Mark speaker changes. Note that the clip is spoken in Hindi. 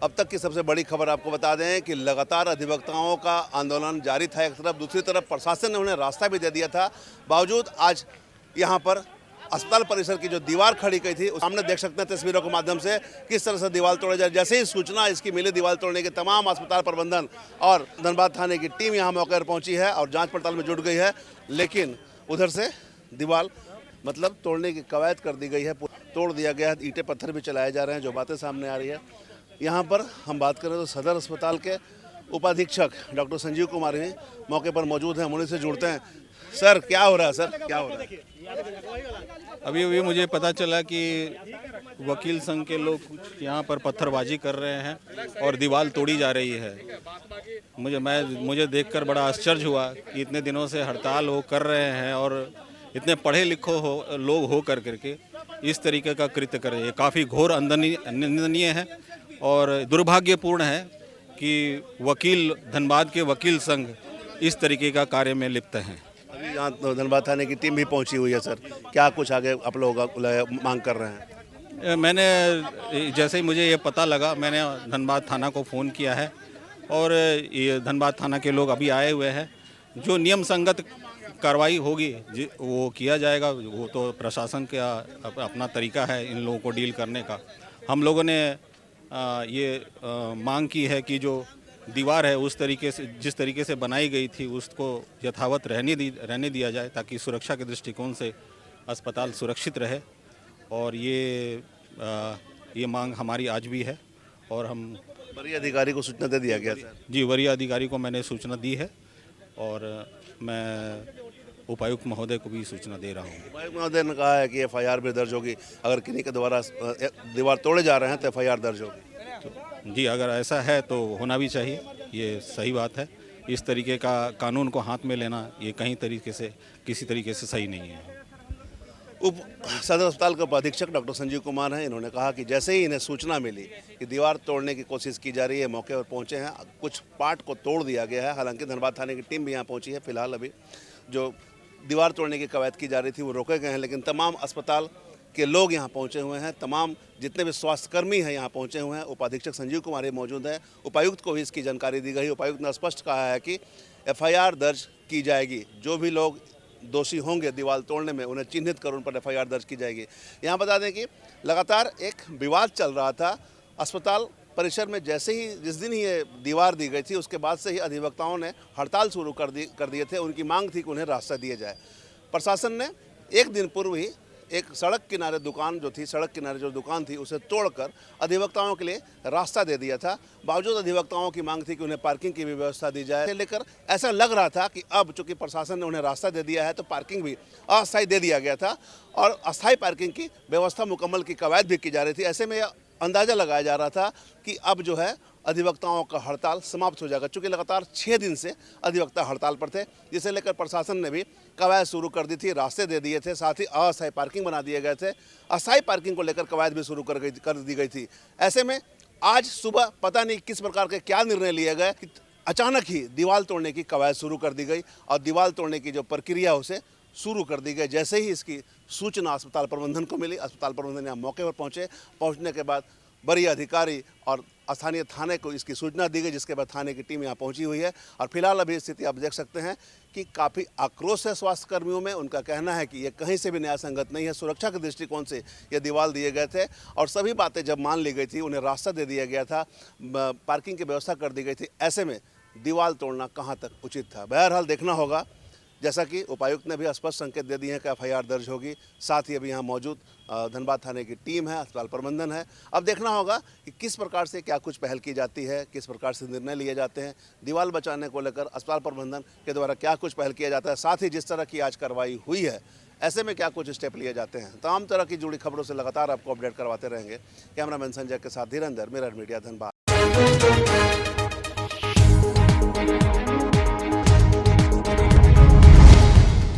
Speaker 1: अब तक की सबसे बड़ी खबर आपको बता दें कि लगातार अधिवक्ताओं का आंदोलन जारी था एक तरफ, दूसरी तरफ प्रशासन ने उन्हें रास्ता भी दे दिया था। बावजूद आज यहाँ पर अस्पताल परिसर की जो दीवार खड़ी गई थी, उस सामने देख सकते हैं तस्वीरों के माध्यम से किस तरह से दीवार तोड़े जाए। जैसे ही सूचना इसकी मिली, दीवार तोड़ने के तमाम अस्पताल प्रबंधन और धनबाद थाने की टीम यहाँ मौके पर पहुंची है और जांच पड़ताल में जुट गई है। लेकिन उधर से दीवार मतलब तोड़ने की कवायद कर दी गई है, तोड़ दिया गया है, ईंटें पत्थर भी चलाए जा रहे हैं, जो बातें सामने आ रही है। यहाँ पर हम बात करें तो सदर अस्पताल के उपाधीक्षक डॉक्टर संजीव कुमार भी मौके पर मौजूद हैं, हम उन्हीं से जुड़ते हैं। सर क्या हो रहा है? सर क्या हो रहा है?
Speaker 2: अभी मुझे पता चला कि वकील संघ के लोग कुछ यहाँ पर पत्थरबाजी कर रहे हैं और दीवार तोड़ी जा रही है। मुझे देखकर बड़ा आश्चर्य हुआ कि इतने दिनों से हड़ताल वो कर रहे हैं और इतने पढ़े लिखे लोग हो करके इस तरीके का कृत्य कर रहे हैं। काफ़ी घोर निंदनीय है और दुर्भाग्यपूर्ण है कि वकील धनबाद के वकील संघ इस तरीके का कार्य में लिप्त हैं।
Speaker 1: अभी यहाँ धनबाद थाने की टीम भी पहुंची हुई है। सर क्या कुछ आगे आप लोग मांग कर रहे हैं?
Speaker 2: मैंने जैसे ही मुझे ये पता लगा, मैंने धनबाद थाना को फ़ोन किया है और ये धनबाद थाना के लोग अभी आए हुए हैं। जो नियम संगत कार्रवाई होगी वो किया जाएगा। वो तो प्रशासन का अपना तरीका है इन लोगों को डील करने का। हम लोगों ने मांग की है कि जो दीवार है उस तरीके से, जिस तरीके से बनाई गई थी, उसको यथावत रहने दिया जाए ताकि सुरक्षा के दृष्टिकोण से अस्पताल सुरक्षित रहे। और ये मांग हमारी आज भी है और हम
Speaker 1: वरीय अधिकारी को सूचना दे दिया गया। सर
Speaker 2: जी, वरीय अधिकारी को मैंने सूचना दी है और मैं उपायुक्त महोदय को भी सूचना दे रहा हूँ।
Speaker 1: उपायुक्त महोदय ने कहा है कि एफआईआर भी दर्ज होगी, अगर किन्हीं के द्वारा दीवार तोड़े जा रहे हैं तो एफआईआर दर्ज होगी।
Speaker 2: तो जी, अगर ऐसा है तो होना भी चाहिए, ये सही बात है। इस तरीके का कानून को हाथ में लेना ये किसी तरीके से सही नहीं है।
Speaker 1: उप सदर अस्पताल के उपाधीक्षक डॉक्टर संजीव कुमार हैं, इन्होंने कहा कि जैसे ही इन्हें सूचना मिली कि दीवार तोड़ने की कोशिश की जा रही है, मौके पर पहुंचे हैं, कुछ पार्ट को तोड़ दिया गया है। हालांकि धनबाद थाने की टीम भी यहाँ पहुंची है। फिलहाल अभी जो दीवार तोड़ने की कवायद की जा रही थी वो रोके गए हैं, लेकिन तमाम अस्पताल के लोग यहाँ पहुँचे हुए हैं, तमाम जितने भी स्वास्थ्यकर्मी हैं यहाँ पहुँचे हुए हैं। उपाधीक्षक संजीव कुमार ही मौजूद है। उपायुक्त को भी इसकी जानकारी दी गई। उपायुक्त ने स्पष्ट कहा है कि एफआईआर दर्ज की जाएगी, जो भी लोग दोषी होंगे दीवार तोड़ने में उन्हें चिन्हित कर उन पर एफआईआर दर्ज की जाएगी। यहाँ बता दें कि लगातार एक विवाद चल रहा था अस्पताल परिसर में। जैसे ही जिस दिन ही ये दीवार दी गई थी, उसके बाद से ही अधिवक्ताओं ने हड़ताल शुरू कर दिए थे। उनकी मांग थी कि उन्हें रास्ता दिया जाए। प्रशासन ने एक दिन पूर्व ही एक सड़क किनारे जो दुकान थी उसे तोड़कर अधिवक्ताओं के लिए रास्ता दे दिया था। बावजूद अधिवक्ताओं की मांग थी कि उन्हें पार्किंग की भी व्यवस्था दी जाए, लेकर ऐसा लग रहा था कि अब चूंकि प्रशासन ने उन्हें रास्ता दे दिया है तो पार्किंग भी अस्थायी दे दिया गया था और अस्थायी पार्किंग की व्यवस्था मुकम्मल की कवायद भी की जा रही थी। ऐसे में अंदाज़ा लगाया जा रहा था कि अब जो है अधिवक्ताओं का हड़ताल समाप्त हो जाएगा। चूँकि लगातार 6 दिन से अधिवक्ता हड़ताल पर थे, जिसे लेकर प्रशासन ने भी कवायद शुरू कर दी थी, रास्ते दे दिए थे, साथ ही अस्थायी पार्किंग बना दिए गए थे। अस्थायी पार्किंग को लेकर कवायद भी शुरू कर दी गई थी। ऐसे में आज सुबह पता नहीं किस प्रकार के क्या निर्णय लिए गए कि अचानक ही दीवार तोड़ने की कवायद शुरू कर दी गई और दीवार तोड़ने की जो प्रक्रिया उसे शुरू कर दी गई। जैसे ही इसकी सूचना अस्पताल प्रबंधन को मिली, अस्पताल प्रबंधन यहाँ मौके पर पहुँचने के बाद वरीय अधिकारी और स्थानीय थाने को इसकी सूचना दी गई, जिसके बाद थाने की टीम यहाँ पहुंची हुई है। और फिलहाल अभी स्थिति आप देख सकते हैं कि काफ़ी आक्रोश है स्वास्थ्यकर्मियों में। उनका कहना है कि ये कहीं से भी न्याय संगत नहीं है। सुरक्षा के दृष्टिकोण से ये दीवार दिए गए थे और सभी बातें जब मान ली गई थी, उन्हें रास्ता दे दिया गया था, पार्किंग की व्यवस्था कर दी गई थी, ऐसे में दीवार तोड़ना कहाँ तक उचित था। बहरहाल देखना होगा। जैसा कि उपायुक्त ने भी स्पष्ट संकेत दे दिए हैं कि एफआईआर दर्ज होगी। साथ ही अभी यहाँ मौजूद धनबाद थाने की टीम है, अस्पताल प्रबंधन है। अब देखना होगा कि किस प्रकार से क्या कुछ पहल की जाती है, किस प्रकार से निर्णय लिए जाते हैं। दीवार बचाने को लेकर अस्पताल प्रबंधन के द्वारा क्या कुछ पहल किया जाता है, साथ ही जिस तरह की आज कार्रवाई हुई है, ऐसे में क्या कुछ स्टेप लिए जाते हैं। तमाम तरह की जुड़ी खबरों से लगातार आपको अपडेट करवाते रहेंगे। कैमरामैन संजय के साथ धीरेंद्र, मिरर मीडिया, धनबाद।